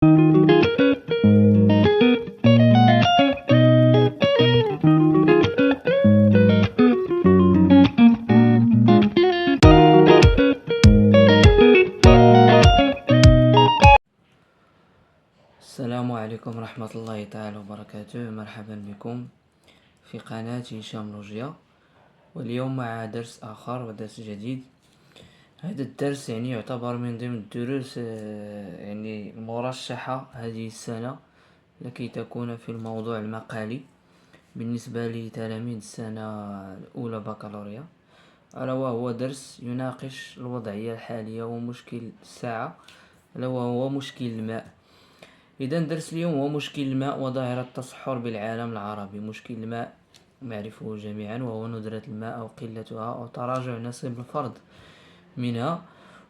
السلام عليكم ورحمة الله تعالى وبركاته. مرحبا بكم في قناة هشام لوجيا، واليوم مع درس آخر ودرس جديد. هذا الدرس يعتبر من ضمن الدروس المرشحة هذه السنة لكي تكون في الموضوع المقالي بالنسبة لتلاميذ السنة الأولى بكالوريا، ألا وهو درس يناقش الوضعية الحالية ومشكل الساعة، ألا وهو مشكل الماء. إذن درس اليوم هو مشكل الماء وظاهرة التصحر بالعالم العربي. مشكل الماء نعرفه جميعا، وهو ندرة الماء أو قلتها أو تراجع نصيب الفرد منها.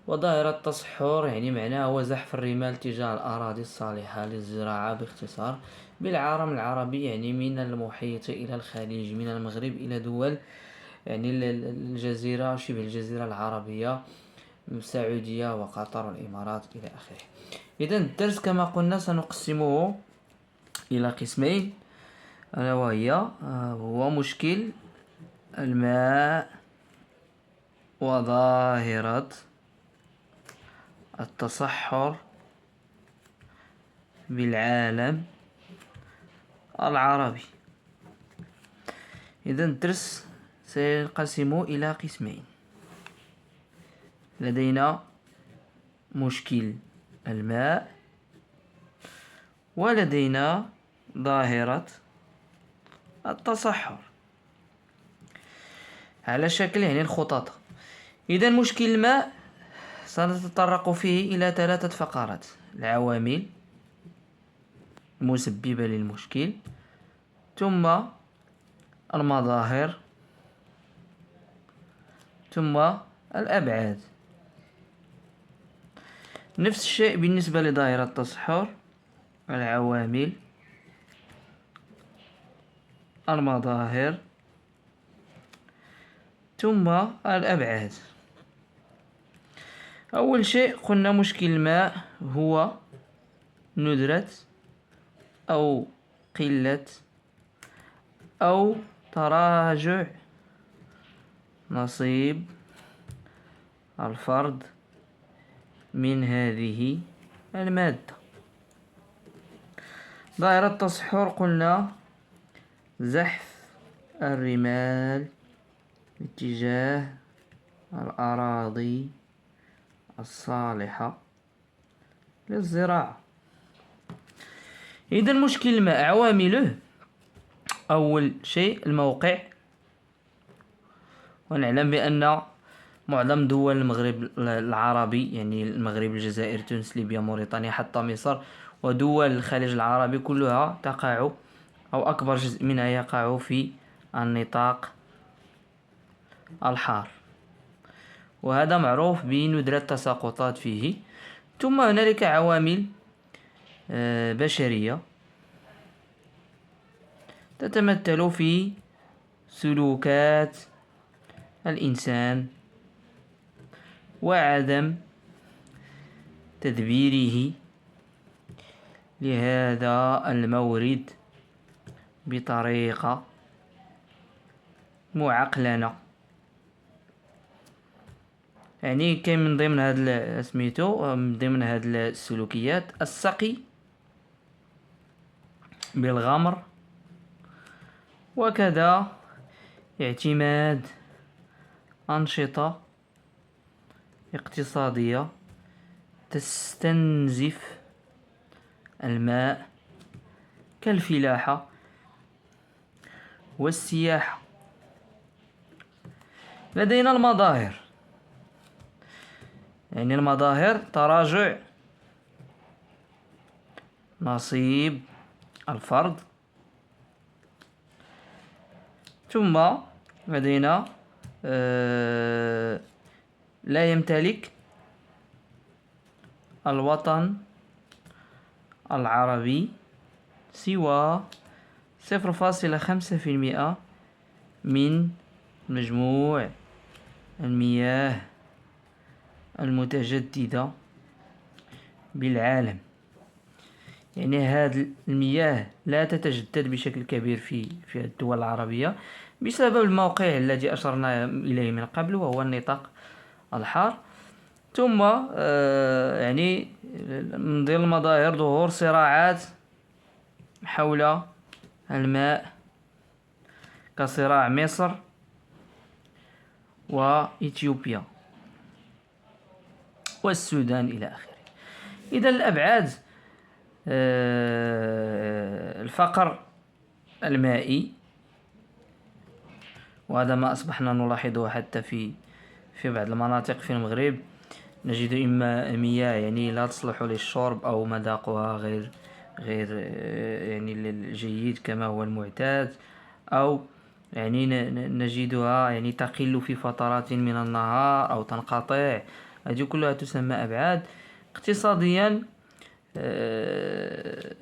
وظاهرة التصحر معناه هو زحف الرمال تجاه الأراضي الصالحة للزراعة باختصار بالعالم العربي، من المحيط إلى الخليج، من المغرب إلى دول الجزيرة، شبه الجزيرة العربية، السعودية وقطر والإمارات إلى آخره. إذن الدرس كما قلنا سنقسمه إلى قسمين، ألا وهي هو مشكل الماء وظاهرة التصحر بالعالم العربي. إذن الدرس سينقسم إلى قسمين، لدينا مشكل الماء ولدينا ظاهرة التصحر على شكل الخطط. إذن مشكل الماء سنتطرق فيه إلى 3 فقرات: العوامل المسببة للمشكل، ثم المظاهر، ثم الأبعاد. نفس الشيء بالنسبة لظاهرة التصحر: العوامل، المظاهر، ثم الأبعاد. أول شيء قلنا مشكل الماء هو ندرة أو قلة أو تراجع نصيب الفرد من هذه المادة. ظاهرة التصحر قلنا زحف الرمال اتجاه الأراضي الصالحة للزراعة. إذن مشكل الماء عوامله: أول شيء الموقع، ونعلم بأن معظم دول المغرب العربي، المغرب، الجزائر، تونس، ليبيا، موريتانيا، حتى مصر، ودول الخليج العربي كلها تقع، أو أكبر جزء منها يقع في النطاق الحار، وهذا معروف بندرة تساقطات فيه. ثم هنالك عوامل بشرية تتمثل في سلوكات الإنسان وعدم تدبيره لهذا المورد بطريقة معقلنة. كاين من ضمن من ضمن هاد السلوكيات السقي بالغمر، وكذا اعتماد أنشطة اقتصادية تستنزف الماء كالفلاحة والسياحة. لدينا المظاهر، المظاهر تراجع نصيب الفرد، ثم لدينا لا يمتلك الوطن العربي سوى 0.5% من مجموع المياه المتجددة بالعالم. يعني هذه المياه لا تتجدد بشكل كبير في الدول العربية بسبب الموقع الذي أشرنا إليه من قبل، وهو النطاق الحار. ثم يعني من ضمن المظاهر ظهور صراعات حول الماء كصراع مصر وإثيوبيا والسودان إلى آخره. إذا الأبعاد، الفقر المائي، وهذا ما أصبحنا نلاحظه حتى في بعض المناطق في المغرب. نجد إما مياه يعني لا تصلح للشرب أو مذاقها غير يعني جيد كما هو المعتاد، أو يعني نجدها يعني تقل في فترات من النهار أو تنقطع. هذه كلها تسمى أبعاد. اقتصاديا،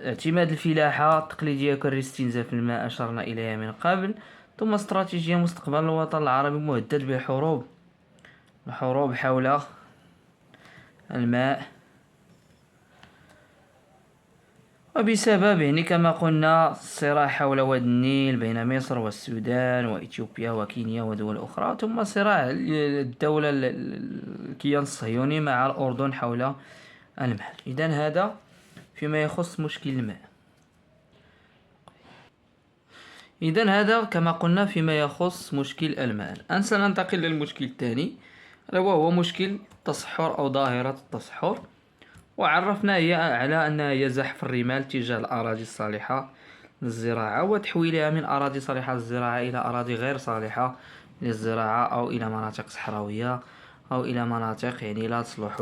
اعتماد الفلاحة التقليدية كالاستنزاف الماء أشرنا إليها من قبل. ثم استراتيجية مستقبل الوطن العربي مهدد بالحروب، الحروب حول الماء، وبسبب يعني كما قلنا الصراع حول وادي النيل بين مصر والسودان وإثيوبيا وكينيا ودول أخرى. ثم صراع الدولة الكيان الصهيوني مع الأردن حول الماء. إذن هذا فيما يخص مشكل الماء. إذن هذا كما قلنا فيما يخص مشكل الماء. الآن سننتقل للمشكل الثاني، وهو مشكل التصحر أو ظاهرة التصحر. وعرفنا هي على أنها هي زحف الرمال تجاه الأراضي الصالحة للزراعة وتحويلها من أراضي صالحة للزراعة إلى أراضي غير صالحة للزراعة، أو إلى مناطق صحراوية، أو إلى مناطق يعني لا تصلح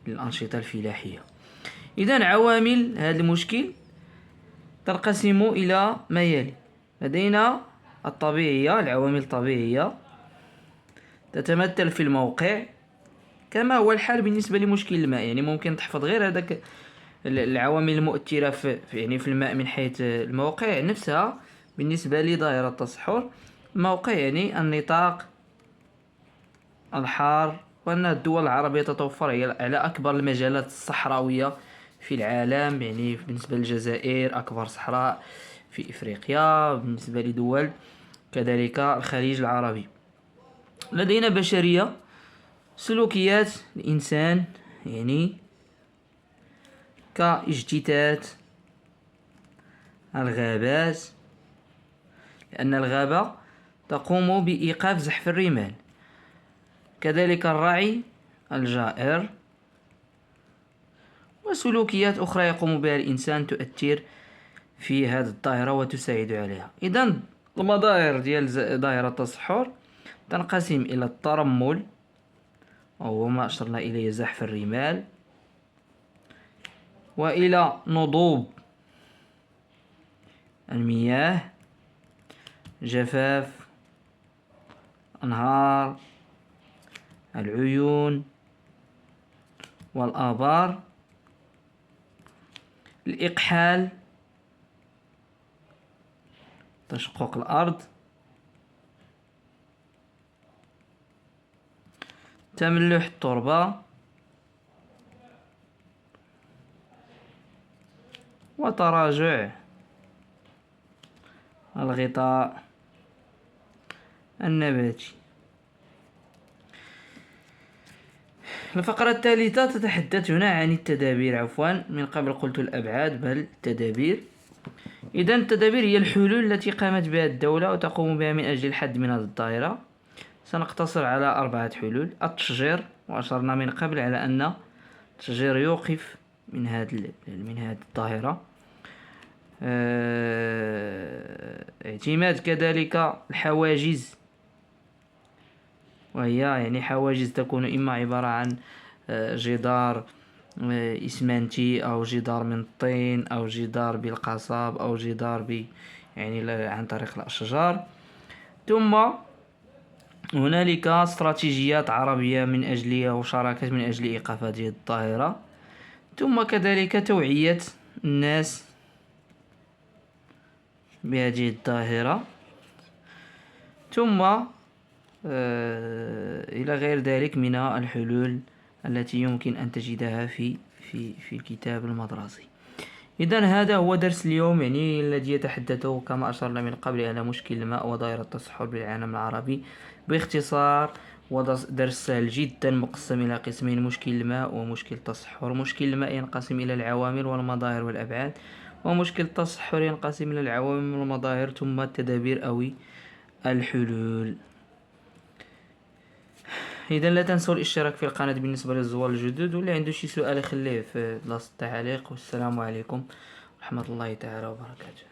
للأنشطة الفلاحية. إذن عوامل هذا المشكل تنقسم إلى ما يلي. لدينا الطبيعية، العوامل الطبيعية تتمثل في الموقع كما هو الحال بالنسبة لمشكل الماء. يعني ممكن تحفظ غير هذاك العوامل المؤثرة في الماء من حيث الموقع نفسها. بالنسبة لظاهرة التصحر، الموقع يعني النطاق الحار، وأن الدول العربية تتوفر على أكبر المجالات الصحراوية في العالم. يعني بالنسبة للجزائر أكبر صحراء في إفريقيا، بالنسبة لدول كذلك الخليج العربي. لدينا بشرية، سلوكيات الإنسان يعني كاجتثاث الغابات، لأن الغابة تقوم بإيقاف زحف الرمال، كذلك الرعي الجائر، وسلوكيات أخرى يقوم بها الإنسان تؤثر في هذه الظاهرة وتساعد عليها. إذن المظاهر ديال ظاهرة التصحر تنقسم إلى الترمل، وهو ما أشرنا إليه زحف الرمال، وإلى نضوب المياه، جفاف أنهار، العيون والآبار، الإقحال، تشقق الأرض، تملح التربة، وتراجع الغطاء النباتي. الفقرة الثالثة تتحدث هنا عن التدابير، من قبل قلت الأبعاد بل التدابير. إذن التدابير هي الحلول التي قامت بها الدولة وتقوم بها من أجل الحد من هذه الظاهرة. سنقتصر على 4 حلول. التشجير، وأشرنا من قبل على أن التشجير يوقف من هذه الظاهرة. اعتماد كذلك الحواجز، وهي يعني حواجز تكون إما عبارة عن جدار إسمنتي، أو جدار من الطين، أو جدار بالقصاب، أو جدار يعني عن طريق الأشجار. ثم هنالك استراتيجيات عربية من أجل وشراكات من أجل إيقاف هذه الظاهرة. ثم كذلك توعية الناس بهذه الظاهرة. ثم إلى غير ذلك من الحلول التي يمكن أن تجدها في الكتاب المدرسي. إذا هذا هو درس اليوم، يعني الذي يتحدث كما أشرنا من قبل على مشكل الماء ودائرة التصحر بالعالم العربي باختصار. ودرس سهل جدا مقسم إلى قسمين: مشكل الماء ومشكل التصحر. مشكل الماء ينقسم إلى العوامل والمظاهر والأبعاد، ومشكل التصحر ينقسم إلى العوامل والمظاهر ثم التدابير أو الحلول. إذا لا تنسوا الاشتراك في القناة بالنسبة للزوار الجدد، واللي عنده شي سؤال يخليه في بلاصة التعليق. والسلام عليكم ورحمة الله تعالى وبركاته.